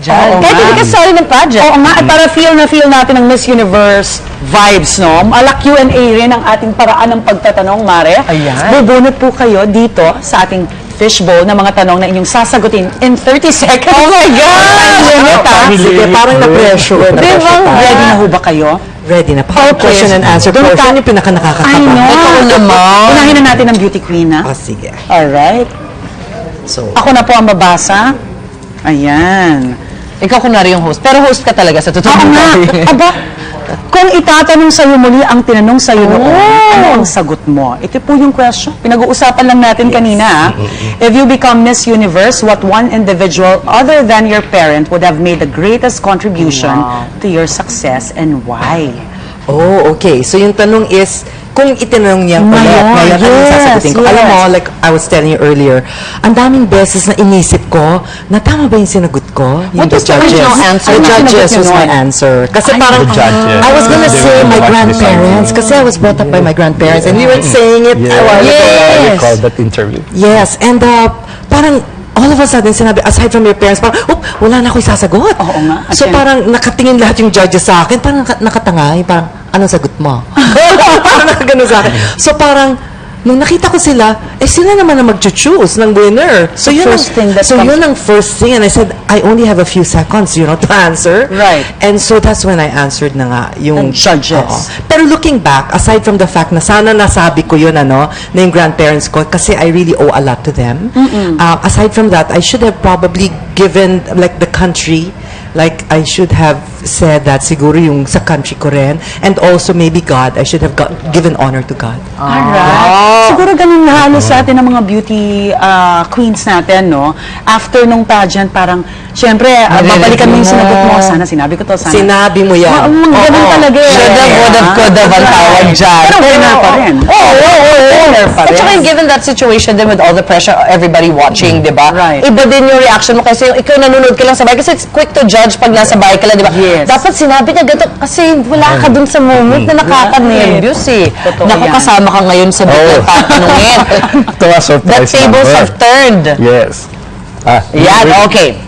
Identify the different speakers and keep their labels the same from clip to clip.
Speaker 1: dyan. Kahit hindi ka sorry ng pageant.
Speaker 2: Oo nga, at para feel natin ng Miss Universe vibes, no? Ala Q&A rin ang ating paraan ng pagtatanong, Mare.
Speaker 1: Ayan.
Speaker 2: Bubunot po kayo dito sa ating fishbowl na mga tanong na inyong sasagutin in 30 seconds.
Speaker 1: Oh my God!
Speaker 3: Sige, parang na-pressure.
Speaker 2: Diba? Ready na ho ba kayo?
Speaker 3: Ready na. Parang question and answer portion yung pinaka-nakakataba.
Speaker 2: I know.
Speaker 1: Ikaw naman.
Speaker 2: Unahin na natin ang beauty queen, ha?
Speaker 3: Sige.
Speaker 2: Alright.
Speaker 3: So,
Speaker 2: Ako na po ang babasa. Ayan.
Speaker 1: Ikaw kunwari yung host. Pero host ka talaga sa totoo.
Speaker 2: Oo nga. Aba, kung itatanong sa'yo muli ang tinanong sa'yo noon, ano ang sagot mo? Ito po yung question. Pinag-uusapan lang natin kanina. If you become Miss Universe, what one individual other than your parent would have made the greatest contribution to your success and why?
Speaker 3: oh, okay. So yung tanong is, kung itinanong niya ulit,
Speaker 2: Ngayon,
Speaker 3: ngayon, ano yung sasagutin ko?
Speaker 2: yes.
Speaker 3: Alam mo, like I was telling you earlier, ang daming beses na inisip ko, na tama ba yung sinagot ko?
Speaker 1: What was the original answer?
Speaker 3: The
Speaker 2: Ano
Speaker 3: judges
Speaker 2: sinagot
Speaker 3: was
Speaker 2: niyo
Speaker 3: my
Speaker 2: nun?
Speaker 3: answer. Kasi parang,
Speaker 4: The judges.
Speaker 3: I was gonna
Speaker 4: They
Speaker 3: say
Speaker 4: were
Speaker 3: my
Speaker 4: the ones
Speaker 3: grandparents,
Speaker 4: deciding.
Speaker 3: kasi I was brought up by my grandparents, and we were saying it
Speaker 4: Yeah,
Speaker 3: a while ago.
Speaker 4: I
Speaker 1: Yes.
Speaker 4: recall that interview.
Speaker 3: Yes, and parang all of a sudden sinabi, aside from your parents, parang, oh, wala na ako isasagot.
Speaker 2: Oo nga.
Speaker 3: So parang nakatingin lahat yung judges sa akin, parang nakatanga, parang, anong sagot mo? Parang nakagano sa akin. So parang, nung nakita ko sila, sila naman na mag-choose ng winner. So yun
Speaker 2: first thing that comes-
Speaker 3: yun ang first thing. And I said, I only have a few seconds, to answer.
Speaker 2: Right.
Speaker 3: And so that's when I answered na nga, yung
Speaker 2: The judges.
Speaker 3: Oo. Pero looking back, aside from the fact na sana nasabi ko yun, na yung grandparents ko, kasi I really owe a lot to them. Aside from that, I should have probably given, like, the country, like, I should have said that siguro yung sa country ko rin. And also, maybe God, I should have given honor to God.
Speaker 2: Alright. Siguro ganun na halos sa atin ng mga beauty queens natin, no? After nung pageant, parang, syempre, babalikan mo yung sinagot mo. Sana sinabi ko to, sana.
Speaker 3: Sinabi mo yan.
Speaker 2: Ganun talaga eh.
Speaker 1: Should have, would have, could have, ang tawag dyan.
Speaker 2: Pero winner pa rin. Winner pa
Speaker 1: At
Speaker 2: rin.
Speaker 1: saka given that situation din with all the pressure, everybody watching, di ba?
Speaker 2: Right.
Speaker 1: Iba din yung reaction mo kasi yung ikaw nanonood ka lang sa bahay. Kasi it's quick to judge pag nasa bahay ka lang, di ba?
Speaker 2: Yes.
Speaker 1: Dapat sinabi niya ganito kasi wala ka dun sa moment na nakaka-nervous eh.
Speaker 2: Totoo
Speaker 1: Naku,
Speaker 2: yan.
Speaker 1: kasama ka ngayon sa biglang tatanungin.
Speaker 4: Ito was
Speaker 1: The
Speaker 4: surprise
Speaker 1: tables
Speaker 4: number.
Speaker 1: have turned.
Speaker 4: Yes.
Speaker 1: Yan, okay.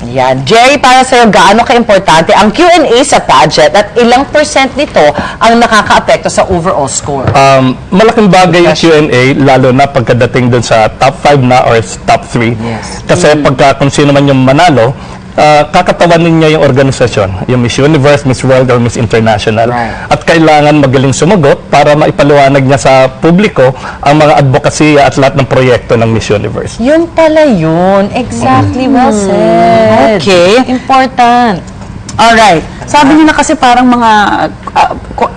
Speaker 1: Yan. Jerry, para sa'yo, gaano ka-importante ang Q&A sa pageant at ilang percent nito ang nakaka-apekto sa overall score?
Speaker 4: Malaking bagay yung Q&A, lalo na pagkadating dun sa top 5 na or top 3.
Speaker 1: Yes.
Speaker 4: Kasi pagka kung sino man yung manalo, kakatawanin niya yung organisasyon, yung Miss Universe, Miss World, or Miss International.
Speaker 1: Right.
Speaker 4: At kailangan magaling sumagot para maipaliwanag niya sa publiko ang mga advokasya at lahat ng proyekto ng Miss Universe.
Speaker 1: Yun pala yun. Exactly, well said.
Speaker 2: Okay.
Speaker 1: Important.
Speaker 2: Alright. Sabi niyo na kasi parang mga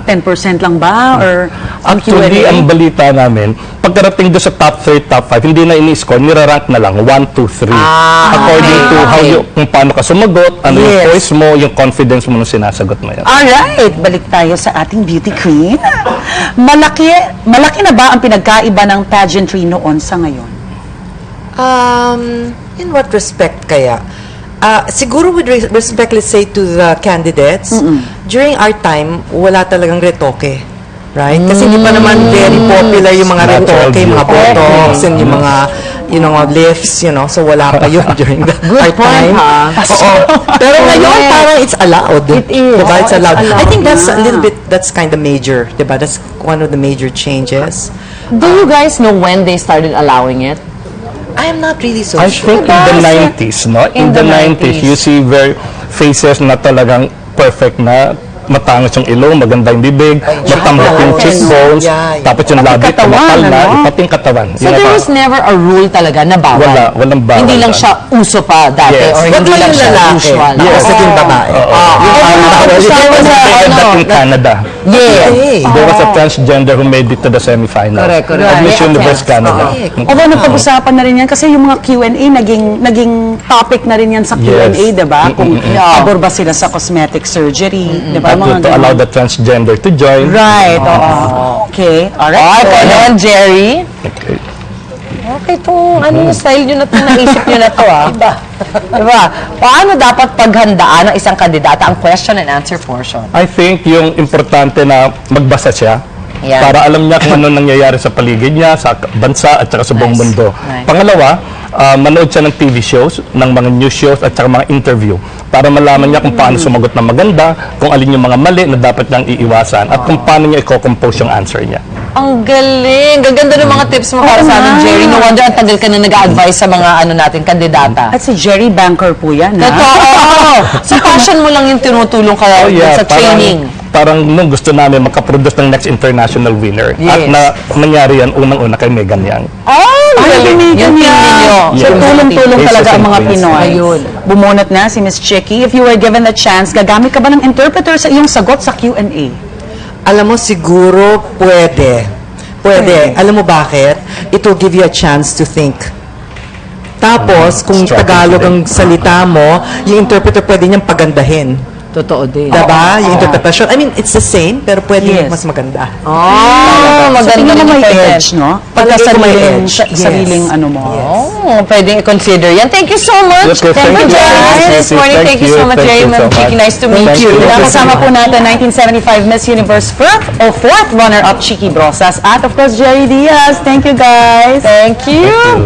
Speaker 2: 10% lang ba? Or ang
Speaker 4: Actually,
Speaker 2: Q&A?
Speaker 4: ang balita namin, pagkarating doon sa top 3, top 5, hindi na ini-score, nirarank na lang, 1, 2, 3. According to how kung paano ka sumagot, ano yung
Speaker 2: Yes.
Speaker 4: voice mo, yung confidence mo nung sinasagot mo yan.
Speaker 2: Alright, balik tayo sa ating beauty queen. Malaki na ba ang pinagkaiba ng pageantry noon sa ngayon?
Speaker 3: In what respect kaya? Siguro with respect, let's say, to the candidates, during our time, wala talagang retoke. Right? Kasi hindi pa naman very popular yung mga
Speaker 4: Natural
Speaker 3: retoke, yung mga
Speaker 4: beauty.
Speaker 3: botox, and yung mga, lifts, so wala pa yun during our time. Oo. Pero ngayon, parang it's allowed.
Speaker 2: It is.
Speaker 3: Diba? It's
Speaker 2: Oo,
Speaker 3: allowed.
Speaker 2: it's
Speaker 3: I think that's a
Speaker 2: allowed.
Speaker 3: little bit, that's kind of major. Diba? That's one of the major changes.
Speaker 1: Do you guys know when they started allowing it?
Speaker 3: I am not really so
Speaker 4: I
Speaker 3: sure.
Speaker 4: think in the 90s, no? In the 90s, you see faces na talagang perfect na matangos yung ilong, maganda yung bibig, matambok yung cheekbones,
Speaker 3: Yeah.
Speaker 4: tapos yung labi, tumakal na, pati yung katawan.
Speaker 1: So there was never a rule talaga na bawal?
Speaker 4: Walang bawal.
Speaker 1: Hindi lang siya uso pa dati
Speaker 4: Yes.
Speaker 1: or hindi lang siya usual?
Speaker 3: Tapos naging babae.
Speaker 4: In Canada.
Speaker 1: Yeah.
Speaker 3: Okay.
Speaker 4: There was a transgender who made it to the semifinals.
Speaker 1: Correct.
Speaker 4: Of Miss
Speaker 1: Right.
Speaker 4: Universe Canada.
Speaker 2: Although napag-usapan na rin yan kasi yung mga Q&A naging topic na rin yan sa Q&A,
Speaker 4: Yes.
Speaker 2: diba? Kung pabor ba sila sa cosmetic surgery, diba?
Speaker 4: At to allow the transgender to join.
Speaker 2: Right, oo. Okay, alright.
Speaker 1: Okay, ikaw naman, Jerry.
Speaker 4: Okay.
Speaker 1: Okay, itong ano, style nyo na ito, naisip nyo na ito, Diba? Paano dapat paghandaan ng isang kandidata ang question and answer portion?
Speaker 4: I think yung importante na magbasa siya
Speaker 1: Yeah.
Speaker 4: para alam niya kung ano nangyayari sa paligid niya, sa bansa at saka sa buong
Speaker 1: Nice.
Speaker 4: mundo.
Speaker 1: Nice.
Speaker 4: Pangalawa, manood siya ng TV shows, ng mga news shows at saka mga interview para malaman niya kung paano sumagot na maganda, kung alin yung mga mali na dapat niyang iiwasan at kung paano niya i-compose yung answer niya.
Speaker 1: Ang galing. Gaganda ng mga tips mo para sa amin, Jerry. No wonder ang tagal ka na nag-a-advise sa mga natin, kandidata.
Speaker 2: At si Jerry Banker po yan, ha?
Speaker 1: Totoo. Sa passion mo lang yung tinutulong ka sa training.
Speaker 4: Parang nung gusto namin makaproduce ng next international winner. At
Speaker 1: Yes.
Speaker 4: nangyari yan unang-una kay Megan Yang.
Speaker 2: Ay,
Speaker 1: Yung team ninyo.
Speaker 2: So,
Speaker 4: Yes.
Speaker 2: tulong-tulong
Speaker 4: Yes.
Speaker 2: talaga ang mga
Speaker 4: Yes.
Speaker 2: Pinoy.
Speaker 1: Ayun.
Speaker 2: Bumunot na si Miss Chicky. If you were given the chance, gagamit ka ba ng interpreter sa iyong sagot sa Q&A?
Speaker 3: Alam mo, siguro pwede. Pwede. Alam mo bakit? It will give you a chance to think. Tapos, kung
Speaker 4: Strategy
Speaker 3: Tagalog
Speaker 4: din.
Speaker 3: ang salita mo, yung interpreter pwede niyang pagandahin.
Speaker 1: Totoo din.
Speaker 3: Diba? Yung interpretation. I mean, it's the same, pero pwede
Speaker 2: Yes.
Speaker 3: mas maganda.
Speaker 1: Oh,
Speaker 2: So, tingin
Speaker 1: maganda
Speaker 2: mo may
Speaker 1: yung
Speaker 2: edge, no?
Speaker 3: Palagay ko may edge. Yes.
Speaker 2: Sariling ano mo.
Speaker 1: Oh, pwedeng i-consider yan. Thank you so much.
Speaker 4: Okay, thank you,
Speaker 1: Jerry.
Speaker 4: Janice.
Speaker 1: This morning, thank you so much,
Speaker 4: Thank
Speaker 1: Jerry.
Speaker 4: you so
Speaker 1: Ma'am Chicky,
Speaker 4: much.
Speaker 1: nice to meet
Speaker 4: Thank
Speaker 1: you.
Speaker 4: you.
Speaker 2: Kasama po natin 1975 Miss Universe fourth runner-up Chicky Brosas at of course Jerry Diaz. Thank you guys.
Speaker 1: Thank you.